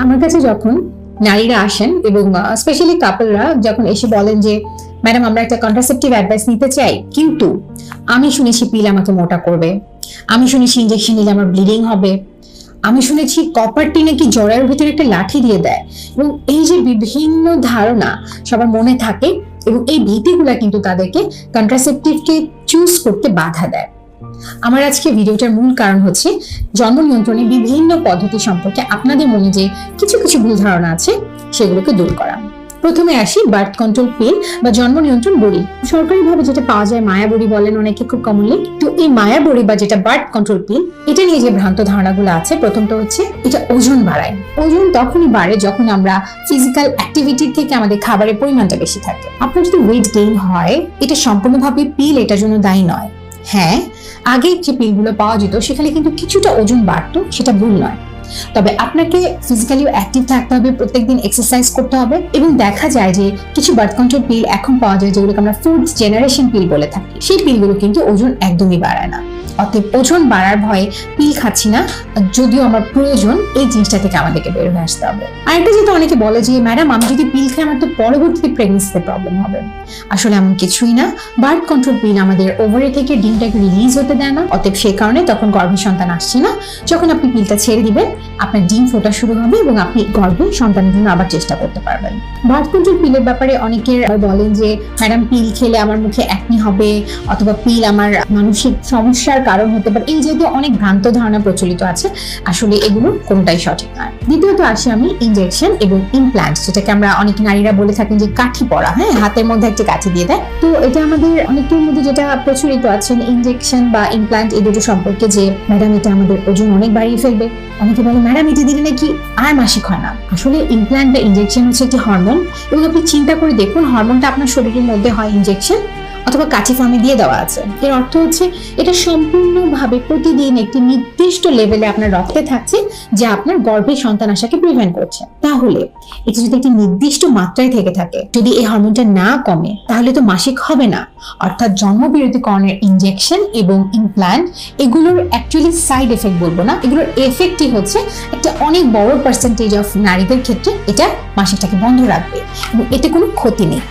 আমার কাছে যখন নারীরা আসেন এবং স্পেশালি কাপলরা যখন এসে বলেন যে ম্যাডাম আমরা একটা কন্ট্রাসেপটিভ অ্যাডভাইস নিতে চাই, কিন্তু আমি শুনেছি পিল আমাকে মোটা করবে, আমি শুনেছি ইনজেকশন নিলে আমার ব্লিডিং হবে, আমি শুনেছি কপার টি নাকি জরায়ুর ভিতরে একটা লাঠি দিয়ে দেয়, এবং এই যে বিভিন্ন ধারণা সবার মনে থাকে এবং এই ভীতিগুলা কিন্তু তাদেরকে কন্ট্রাসেপটিভকে চুজ করতে বাধা দেয়। আমার আজকে ভিডিওটার মূল কারণ হচ্ছে জন্ম নিয়ন্ত্রণের বিভিন্ন পদ্ধতি সম্পর্কে আপনাদের মনে যে কিছু কিছু ভুল ধারণা আছে সেগুলোকে দূর করা। প্রথমে আসি বার্থ কন্ট্রোল পিল বা জন্ম নিয়ন্ত্রণ বড়ি। সরকারিভাবে যেটা পাওয়া যায় মায়া বড়ি বলেন অনেকে খুব কমনলি। তো এই মায়া বড়ি বা যেটা বার্থ কন্ট্রোল পিল, এটা নিয়ে যে ভ্রান্ত ধারণাগুলো আছে, প্রথমটা হচ্ছে এটা ওজন বাড়ায়। ওজন তখনই বাড়ে যখন আমরা ফিজিক্যাল অ্যাক্টিভিটি থেকে আমাদের খাবারের পরিমাণটা বেশি থাকে। আপনার যদি ওয়েট গেইন হয়, এটা সম্পূর্ণভাবে পিল এটার জন্য দায়ী নয়। হ্যাঁ, আগে যে পিলগুলো পাওয়া যেত সেখানে কিন্তু কিছুটা ওজন বাড়তো, সেটা ভুল নয়। তবে আপনাকে ফিজিক্যালি অ্যাক্টিভ থাকতে হবে, প্রত্যেকদিন এক্সারসাইজ করতে হবে, এবং দেখা যায় যে কিছু বার্থ কন্ট্রোল পিল এখন পাওয়া যায় যেগুলোকে আমরা ফোর্থ জেনারেশন পিল বলে থাকি। সেই পিলগুলো কিন্তু ওজন একদমই বাড়ায় না। অতএব ওজন বাড়ার ভয়ে পিল খাচ্ছি না, যদিও আমার প্রয়োজন, এই জিনিসটা থেকে আমাদেরকে বের হয়ে আসতে হবে। আরেকটা যেটা অনেকে বলে যে ম্যাডাম আমি যদি পিল খাই আমার তো পরবর্তীতে প্রেগনেন্সিতে প্রবলেম হবে। আসলে এমন কিছুই না। বার্থ কন্ট্রোল পিল আমাদের ওভারি থেকে ডিমটাকে রিলিজ হতে দেয় না, অতএব সেই কারণে তখন গর্ভে সন্তান আসছে না। যখন আপনি পিলটা ছেড়ে দিবেন আপনার ডিম ফোটা শুরু হবে এবং আপনি গর্ভে সন্তানের জন্য আবার চেষ্টা করতে পারবেন। বার্থ কন্ট্রোল পিলের ব্যাপারে অনেকে বলেন যে ম্যাডাম পিল খেলে আমার মুখে অ্যাকনি হবে, অথবা পিল আমার মানসিক সমস্যার কারণ হতে পারে। এই যেহেতু অনেক ভ্রান্ত ধারণা প্রচলিত আছে, আসলে এগুলো কোনটাই সঠিক নয়। দ্বিতীয়ত আসি আমি ইনজেকশন এবং ইমপ্ল্যান্ট, যেটাকে আমরা অনেক নারীরা বলে থাকেন যে কাঠি পড়া। হ্যাঁ, হাতের মধ্যে একটা কাঠি দিয়ে দেয়। তো এটা আমাদের অনেকের মধ্যে যেটা প্রচলিত আছে ইনজেকশন বা ইমপ্ল্যান্ট, এই দুটো সম্পর্কে যে ম্যাডাম এটা আমাদের ওজন অনেক বাড়িয়ে ফেলবে। অনেকে বলে ম্যাডাম এটা দিলে নাকি আর মাসিক হয় না। আসলে ইমপ্ল্যান্ট বা ইনজেকশন হচ্ছে একটি হরমোন, এবং আপনি চিন্তা করে দেখুন হরমোনটা আপনার শরীরের মধ্যে হয় ইনজেকশন অথবা কাঠি ফর্মে দিয়ে দেওয়া আছে। এর অর্থ হচ্ছে এটা সম্পূর্ণভাবে প্রতিদিন একটি নির্দিষ্ট লেভেলে আপনার রক্তে থাকছে, যা আপনার গর্ভে সন্তান আসাকে প্রিভেন্ট করছে। তাহলে এটা যদি একটি নির্দিষ্ট মাত্রায় থেকে থাকে, যদি এই হরমোনটা না কমে, তাহলে তো মাসিক হবে না। অর্থাৎ জন্মবিরতিকরণের ইনজেকশন এবং ইমপ্ল্যান্ট এগুলোর অ্যাকচুয়ালি সাইড এফেক্ট বলবো না, এগুলোর এফেক্টই হচ্ছে একটা অনেক বড় পার্সেন্টেজ অফ নারীদের ক্ষেত্রে এটা মাসিকটাকে বন্ধ রাখবে এবং এতে কোনো ক্ষতি নেই।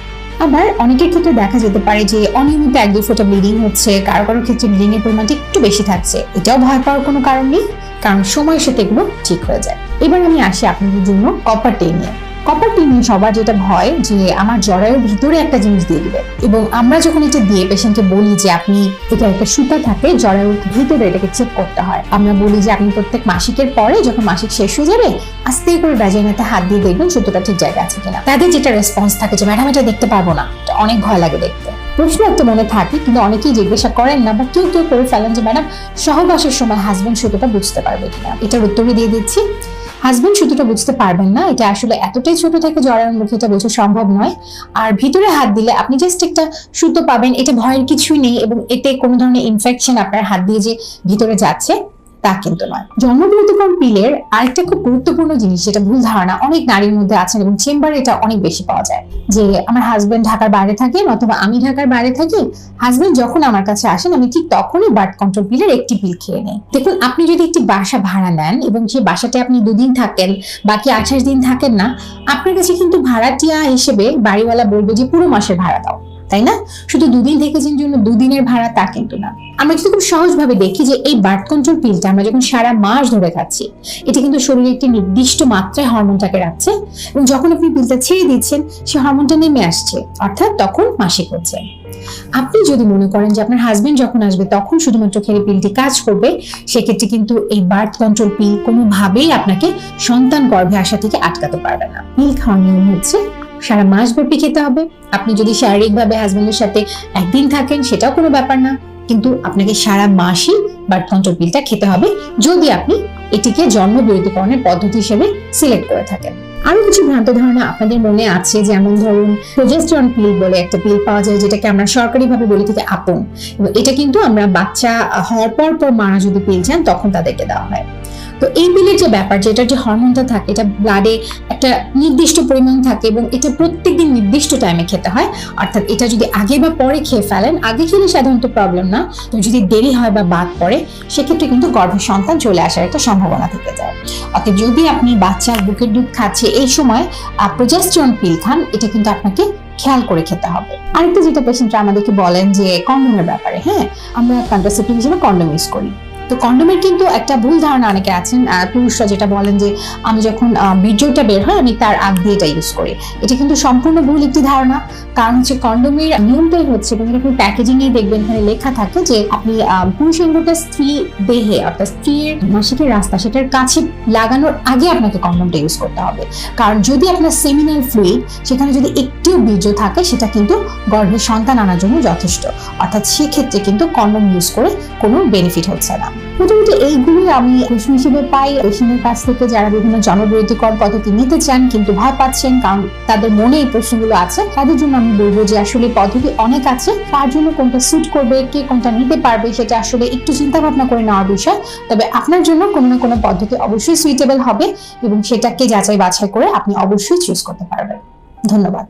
আবার অনেকের ক্ষেত্রে দেখা যেতে পারে যে অনিয়মিত 1-2 ফোঁটা ব্লিডিং হচ্ছে, কারো কারো ক্ষেত্রে ব্লিডিং এর পরিমাণটা একটু বেশি থাকছে। এটাও ভয় পাওয়ার কোনো কারণ নেই, কারণ সময়ের সাথে এগুলো ঠিক হয়ে যায়। এবার আমি আসি আপনাদের জন্য কপার টি নিয়ে। কপার টি নিয়ে সবার যেটা ভয় যে আমার জরায়ুর ভিতরে একটা জিনিস দিয়ে দিবে, এবং আমরা যখন এটা দিয়ে পেশেন্টকে বলি যে আপনি এটা একটা সুতা থাকে জরায়ুর ভিতরে, এটাকে চেক করতে হয়। আমরা বলি যে আপনি প্রত্যেক মাসিকের পরে যখন মাসিক শেষ হয়ে যাবে আস্তে করে ভ্যাজাইনাতে হাত দিয়ে দেখবেন সুতোটা ঠিক জায়গায় আছে কিনা। তাদের যেটা রেসপন্স থাকে যে ম্যাডাম এটা দেখতে পারবো না, এটা অনেক ভয় লাগে দেখতে। প্রশ্ন একটা মনে থাকে, কিন্তু অনেকেই জিজ্ঞাসা করেন না, বা কেউ কেউ করে ফেলেন যে ম্যাডাম সহবাসের সময় হাজবেন্ড সুতোটা বুঝতে পারবে কিনা। এটার উত্তরে দিয়ে দিচ্ছি, হাজবেন্ড সুতোটা বুঝতে পারবেন না। এটা আসলে এতটাই ছোট থাকে জরায়ুর মুখে, এটা বোঝা সম্ভব নয়। আর ভিতরে হাত দিলে আপনি জাস্ট একটা সুতো পাবেন, এটা ভয়ের কিছুই নেই, এবং এতে কোনো ধরনের ইনফেকশন আপনার হাত দিয়ে যে ভিতরে যাচ্ছে তা কিন্তু নয়। জন্মবিরতিকরণ পিলের আরেকটা খুব গুরুত্বপূর্ণ জিনিস যেটা ভুল ধারণা অনেক নারীর মধ্যে আছে, এবং চেম্বারে এটা অনেক বেশি পাওয়া যায়, যে আমার হাজবেন্ড ঢাকার বাইরে থাকেন অথবা আমি ঢাকার বাইরে থাকি, হাজবেন্ড যখন আমার কাছে আসেন আমি ঠিক তখনই বার্থ কন্ট্রোল পিলের একটি পিল খেয়ে নেই। দেখুন, আপনি যদি একটি বাসা ভাড়া নেন এবং সেই বাসাতে আপনি 2 দিন থাকেন, বাকি 28 দিন থাকেন না, আপনার কাছে কিন্তু ভাড়াটিয়া হিসেবে বাড়িওয়ালা বলবে যে পুরো মাসের ভাড়া দাও, তাই না? শুধু 2 দিন থেকেছেন জন্য 2 দিনের ভাড়া তা কিন্তু না। আমরা যদি খুব সহজভাবে দেখি যে এই বার্থ কন্ট্রোল পিলটা আমরা যখন সারা মাস ধরে খাচ্ছি, এটা কিন্তু শরীরে একটি নির্দিষ্ট মাত্রায় হরমোনটাকে রাখছে, এবং যখন আপনি পিলটা ছেড়ে দিচ্ছেন সেই হরমোনটা নেমে আসছে, অর্থাৎ তখন মাসিক হচ্ছে। আপনি যদি মনে করেন যে আপনার হাজবেন্ড যখন আসবে তখন শুধুমাত্র খেলে পিলটি কাজ করবে, সেক্ষেত্রে কিন্তু এই বার্থ কন্ট্রোল পিল কোনোভাবেই আপনাকে সন্তান গর্ভে আসা থেকে আটকাতে পারবে না। পিল খাওয়ার নিয়ম হচ্ছে সারা মাস ব্যাপী খেতে হবে। আপনি যদি শারীরিকভাবে হাজবেন্ডের সাথে একদিন থাকেন সেটাও কোনো ব্যাপার না, কিন্তু আপনাকে সারা মাসই বার্থ কন্ট্রোল পিলটা খেতে হবে, যদি আপনি এটিকে জন্মবিরতিকরণের পদ্ধতি হিসেবে সিলেক্ট করে থাকেন। আরো কিছু ভ্রান্ত ধারণা আপনাদের মনে আছে, যেমন ধরুন প্রোজেস্টেরন পিল বলে একটা পিল পাওয়া যায়, যেটাকে আমরা সরকারিভাবে বলে থাকি আপন, এবং এটা কিন্তু আমরা বাচ্চা হওয়ার পর মারা যদি পিল চান তখন তাদেরকে দেওয়া হয়। তো এই পিলের যে ব্যাপার, যেটা যে হরমোনটা থাকে, এটা ব্লাডে একটা নির্দিষ্ট পরিমাণ থাকে এবং এটা প্রত্যেকদিন নির্দিষ্ট টাইমে খেতে হয়। অর্থাৎ এটা যদি আগে বা পরে খেয়ে ফেলেন, আগে খেলে সাধারণত প্রবলেম না, তো যদি দেরি হয় বা বাদ পড়ে সেক্ষেত্রে কিন্তু গর্ভে সন্তান চলে আসার একটা সম্ভাবনা থেকে যায়। অর্থাৎ যদি আপনি বাচ্চার বুকের দুধ খাচ্ছে এই সময় প্রোজেস্টেরন পিল খান, এটা কিন্তু আপনাকে খেয়াল করে খেতে হবে। আরেকটা যেটা পেশেন্টরা আমাদেরকে বলেন যে কন্ডোমের ব্যাপারে, হ্যাঁ আমরা কন্ট্রাসেপটিভ হিসেবে কন্ডোম ইউজ করি। তো কন্ডোমের কিন্তু একটা ভুল ধারণা অনেকে আছেন, পুরুষরা যেটা বলেন যে আমি যখন বীর্যটা বের হয় আমি তার আগ দিয়ে এটা ইউজ করি। এটা কিন্তু সম্পূর্ণ ভুল একটি ধারণা। কারণ হচ্ছে কন্ডোমের নিয়মটাই হচ্ছে, এবং আপনি প্যাকেজিং এ দেখবেন এখানে লেখা থাকে যে আপনি পুরুষাঙ্গটা স্ত্রী দেহে অর্থাৎ স্ত্রীর মাসিকের রাস্তা সেটার কাছে লাগানোর আগে আপনাকে কন্ডোমটা ইউজ করতে হবে। কারণ যদি আপনার সেমিনাল ফ্লুইড সেখানে যদি একটিও বীর্য থাকে সেটা কিন্তু গর্ভে সন্তান আনার জন্য যথেষ্ট। অর্থাৎ সেক্ষেত্রে কিন্তু কন্ডোম ইউজ করে কোনো বেনিফিট হচ্ছে না। মোটামুটি এইগুলোই আমি প্রশ্ন হিসেবে পাই পেশেন্টের কাছ থেকে, যারা বিভিন্ন জনবিরতিকর পদ্ধতি নিতে চান কিন্তু ভয় পাচ্ছেন কারণ তাদের মনে এই প্রশ্নগুলো আছে। তাদের জন্য আমি বলবো যে আসলে পদ্ধতি অনেক আছে, তার জন্য কোনটা স্যুট করবে, কে কোনটা নিতে পারবে সেটা আসলে একটু চিন্তা ভাবনা করে নেওয়ার বিষয়। তবে আপনার জন্য কোনো না কোনো পদ্ধতি অবশ্যই সুইটেবল হবে এবং সেটাকে যাচাই বাছাই করে আপনি অবশ্যই চুজ করতে পারবেন। ধন্যবাদ।